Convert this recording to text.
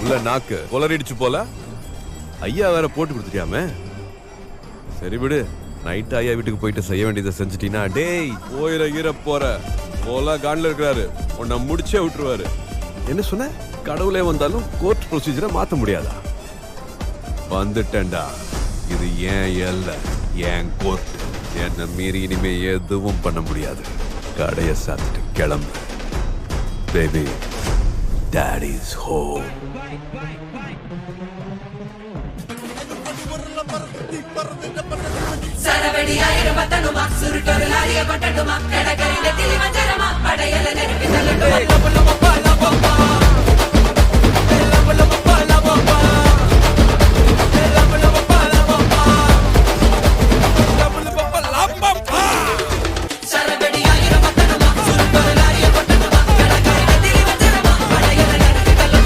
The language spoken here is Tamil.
உள்ள நாக்கு கொலரிடிச்சு போல. ஐயா வேற போட்டு கொடுத்துட்டியாமே. சரி விடு, நைட் ஐயா வீட்டுக்கு போயிட்டு செய்ய வேண்டியதை செஞ்சுட்டீங்கன்னா டேய் போயிட ஈர போற போல கான்ல இருக்கிறாரு, உன்னை முடிச்சே விட்டுருவாரு. என்ன சொன்ன? கடவுளே வந்தாலும் கோர்ட் ப்ரொசீஜரை மாத்த முடியாதா? வந்துட்டேன்டா, இது ஏன் எல்ல, ஏன் கோர்ட். என்ன மீறி இனிமே எதுவும் பண்ண முடியாது. கடைய சாத்திட்டு கிளம்பு பேபி. Toadies home. சரவடி ஆயிரம் பத்தனுமா சுருட்டொரு லாரிய பட்டனுமா கடற்கரை நெத்திலி மஞ்சரமா படையல நெருப்பி